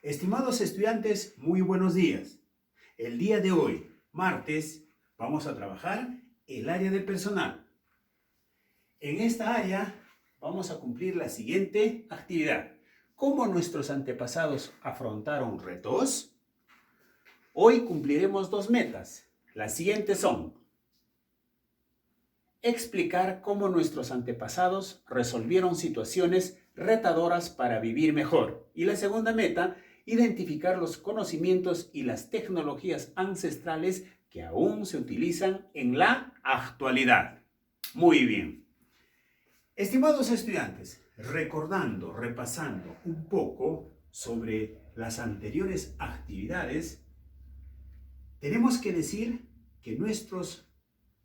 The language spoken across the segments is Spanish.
Estimados estudiantes, muy buenos días. El día de hoy, martes, vamos a trabajar el área del personal. En esta área vamos a cumplir la siguiente actividad. ¿Cómo nuestros antepasados afrontaron retos? Hoy cumpliremos dos metas. Las siguientes son: explicar cómo nuestros antepasados resolvieron situaciones retadoras para vivir mejor. Y la segunda meta, identificar los conocimientos y las tecnologías ancestrales que aún se utilizan en la actualidad. Muy bien. Estimados estudiantes, repasando un poco sobre las anteriores actividades, tenemos que decir que nuestros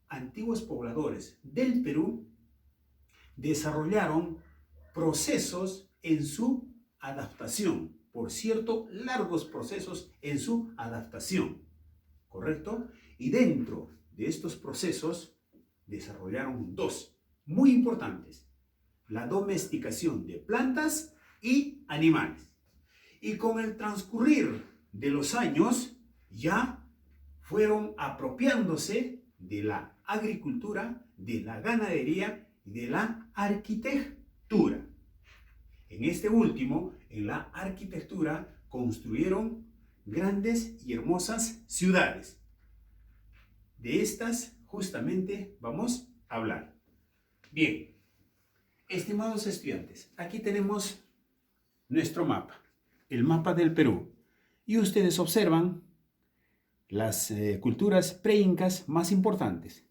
antiguos pobladores del Perú desarrollaron procesos en su adaptación, por cierto, largos procesos en su adaptación, ¿correcto? Y dentro de estos procesos desarrollaron dos muy importantes: la domesticación de plantas y animales. Y con el transcurrir de los años ya fueron apropiándose de la agricultura, de la ganadería y de la arquitectura. En este último, en la arquitectura, construyeron grandes y hermosas ciudades. De estas justamente vamos a hablar. Bien, estimados estudiantes, aquí tenemos nuestro mapa, el mapa del Perú. Y ustedes observan las culturas pre-incas más importantes.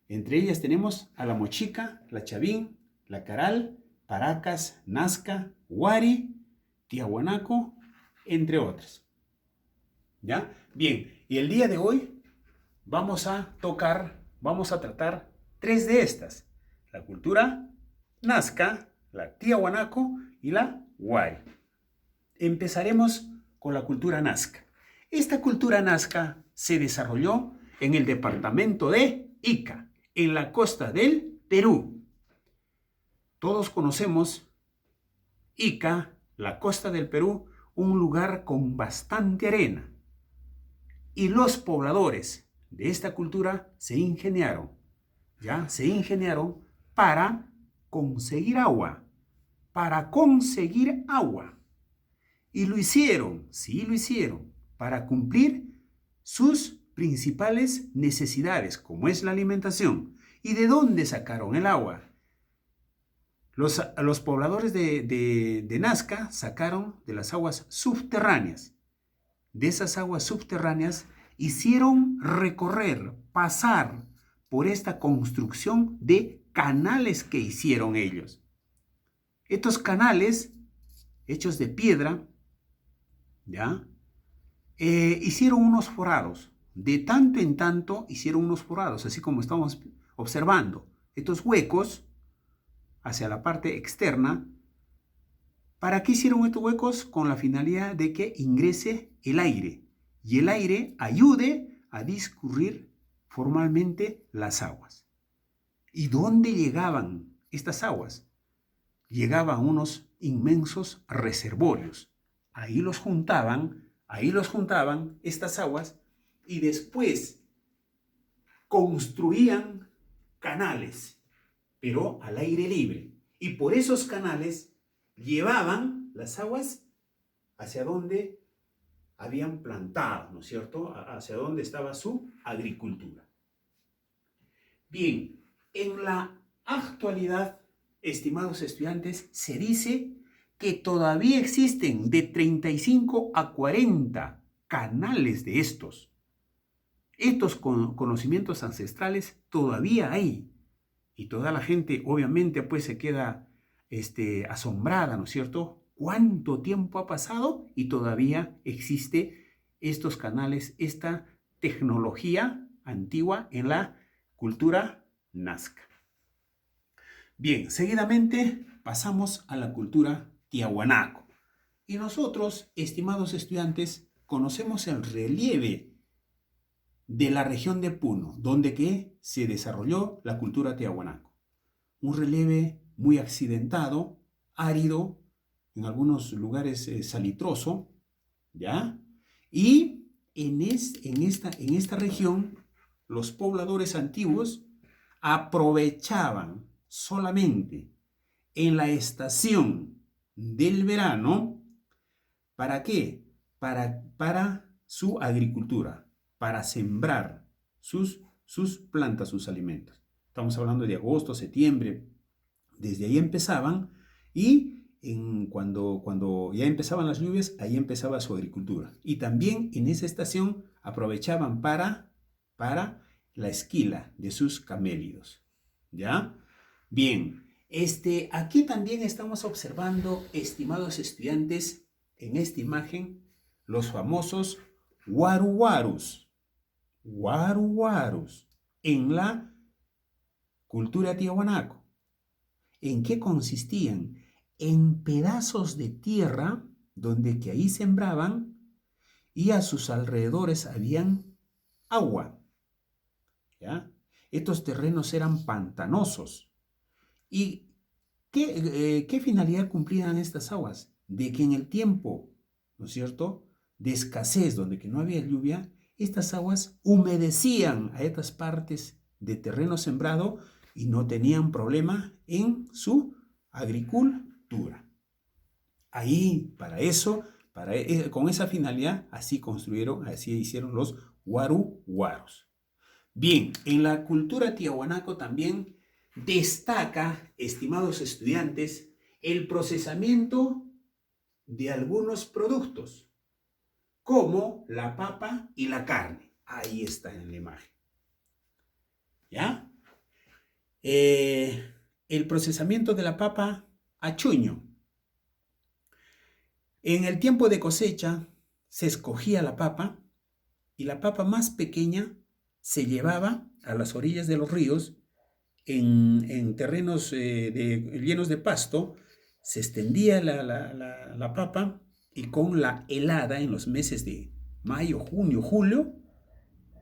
Entre ellas tenemos a la Mochica, la Chavín, la Caral, Paracas, Nazca, Huari, Tiahuanaco, entre otras. ¿Ya? Bien, y el día de hoy vamos a tratar tres de estas: la cultura Nazca, la Tiahuanaco y la Huari. Empezaremos con la cultura Nazca. Esta cultura Nazca se desarrolló en el departamento de Ica, en la costa del Perú. Todos conocemos Ica, la costa del Perú, un lugar con bastante arena. Y los pobladores de esta cultura se ingeniaron para conseguir agua, Y lo hicieron, para cumplir sus principales necesidades, como es la alimentación. ¿Y de dónde sacaron el agua? Los pobladores de Nazca sacaron de las aguas subterráneas. De esas aguas subterráneas hicieron pasar por esta construcción de canales que hicieron ellos. Estos canales, hechos de piedra, hicieron unos forados. De tanto en tanto hicieron unos forados, así como estamos observando. Estos huecos hacia la parte externa. ¿Para qué hicieron estos huecos? Con la finalidad de que ingrese el aire y el aire ayude a discurrir formalmente las aguas. ¿Y dónde llegaban estas aguas? Llegaban a unos inmensos reservorios. Ahí los juntaban estas aguas y después construían canales, pero al aire libre. Y por esos canales llevaban las aguas hacia donde habían plantado, ¿no es cierto? Hacia donde estaba su agricultura. Bien, en la actualidad, estimados estudiantes, se dice que todavía existen de 35 a 40 canales de estos. Estos conocimientos ancestrales todavía hay. Y toda la gente, obviamente, pues se queda asombrada, ¿no es cierto? ¿Cuánto tiempo ha pasado? Y todavía existe estos canales, esta tecnología antigua en la cultura Nazca. Bien, seguidamente pasamos a la cultura Tiahuanaco. Y nosotros, estimados estudiantes, conocemos el relieve de la región de Puno, donde se desarrolló la cultura Tiahuanaco. Un relieve muy accidentado, árido, en algunos lugares salitroso, ¿ya? Y en esta región, los pobladores antiguos aprovechaban solamente en la estación del verano. ¿Para qué? Para su agricultura, para sembrar sus plantas, sus alimentos. Estamos hablando de agosto, septiembre. Desde ahí empezaban y cuando ya empezaban las lluvias, ahí empezaba su agricultura. Y también en esa estación aprovechaban para la esquila de sus camélidos. ¿Ya? Bien, aquí también estamos observando, estimados estudiantes, en esta imagen, los famosos waruwarus. Waruwarus en la cultura tiahuanaco. ¿En qué consistían? En pedazos de tierra donde que ahí sembraban y a sus alrededores habían agua. ¿Ya? Estos terrenos eran pantanosos. ¿Y qué finalidad cumplían estas aguas? De que en el tiempo, ¿no es cierto?, de escasez, donde que no había lluvia, estas aguas humedecían a estas partes de terreno sembrado y no tenían problema en su agricultura. Ahí, para eso, con esa finalidad, así hicieron los waruwarus. Bien, en la cultura tiahuanaco también destaca, estimados estudiantes, el procesamiento de algunos productos, como la papa y la carne. Ahí está en la imagen. ¿Ya? El procesamiento de la papa a chuño. En el tiempo de cosecha se escogía la papa y la papa más pequeña se llevaba a las orillas de los ríos en terrenos llenos de pasto. Se extendía la papa y con la helada en los meses de mayo, junio, julio,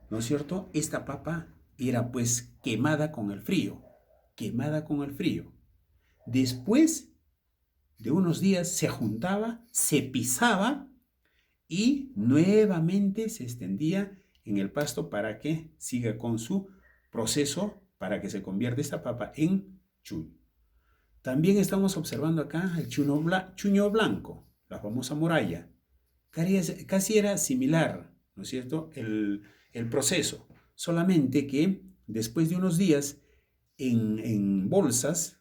¿no es cierto?, esta papa era pues quemada con el frío. Después de unos días se juntaba, se pisaba y nuevamente se extendía en el pasto para que siga con su proceso, para que se convierta esta papa en chuño. También estamos observando acá el chuño blanco, la famosa moralla. Casi era similar, ¿no es cierto?, el proceso, solamente que después de unos días en bolsas,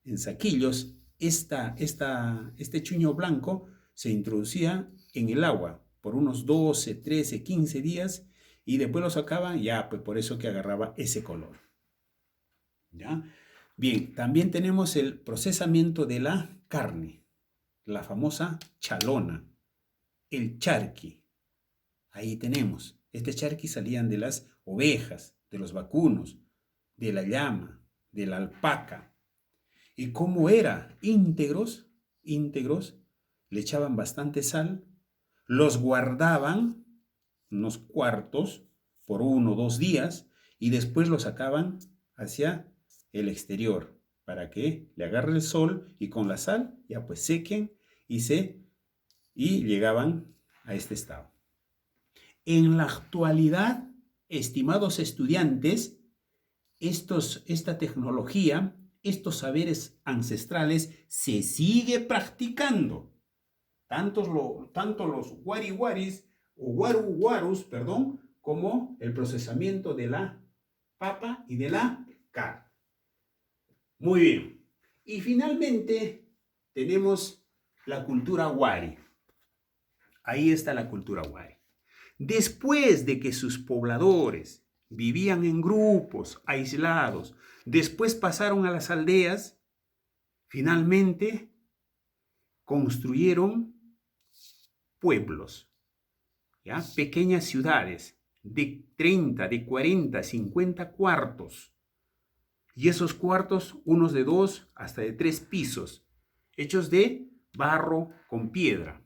en saquillos, este chuño blanco se introducía en el agua por unos 12, 13, 15 días y después lo sacaban, ya, pues por eso que agarraba ese color. ¿Ya? Bien, también tenemos el procesamiento de la carne, la famosa chalona, el charqui. Ahí tenemos, este charqui salían de las ovejas, de los vacunos, de la llama, de la alpaca. Y como era íntegros, le echaban bastante sal, los guardaban unos cuartos por 1 o 2 días y después los sacaban hacia el exterior para que le agarre el sol y con la sal ya pues sequen y llegaban a este estado. En la actualidad, estimados estudiantes, esta tecnología, estos saberes ancestrales se sigue practicando. Tanto los wariwaris o waruwarus, como el procesamiento de la papa y de la carne. Muy bien. Y finalmente tenemos la cultura wari. Ahí está la cultura wari. Después de que sus pobladores vivían en grupos aislados, después pasaron a las aldeas, finalmente construyeron pueblos, ¿ya? Pequeñas ciudades de 30, de 40, 50 cuartos. Y esos cuartos, unos de 2 hasta de 3 pisos, hechos de barro con piedra.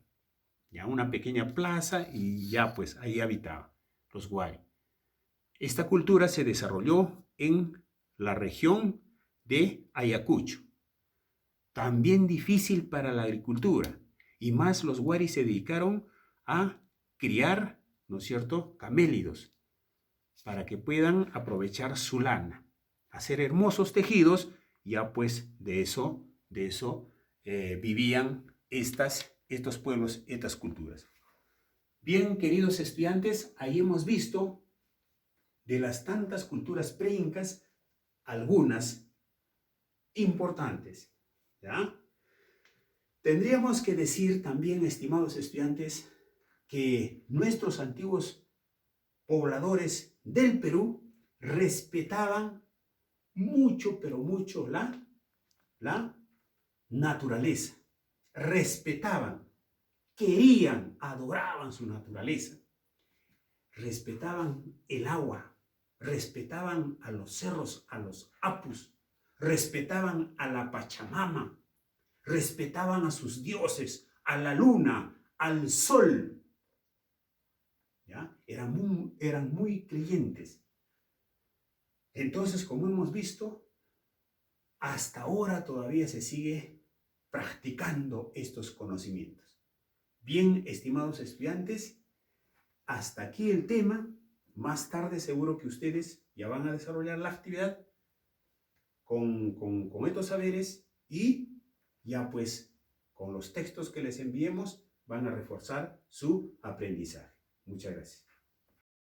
Ya una pequeña plaza y ya pues ahí habitaban los wari. Esta cultura se desarrolló en la región de Ayacucho. También difícil para la agricultura y más los wari se dedicaron a criar, ¿no es cierto?, camélidos, para que puedan aprovechar su lana, hacer hermosos tejidos. Ya pues de eso vivían estos pueblos, estas culturas. Bien, queridos estudiantes, ahí hemos visto de las tantas culturas preincas, algunas importantes, ¿ya? Tendríamos que decir también, estimados estudiantes, que nuestros antiguos pobladores del Perú respetaban mucho, pero mucho la naturaleza. Respetaban, querían, adoraban su naturaleza. Respetaban el agua, respetaban a los cerros, a los apus, respetaban a la Pachamama, respetaban a sus dioses, a la luna, al sol. ¿Ya? Eran muy creyentes. Entonces, como hemos visto, hasta ahora todavía se sigue practicando estos conocimientos. Bien, estimados estudiantes, hasta aquí el tema. Más tarde seguro que ustedes ya van a desarrollar la actividad con estos saberes, y ya pues con los textos que les enviemos van a reforzar su aprendizaje. Muchas gracias.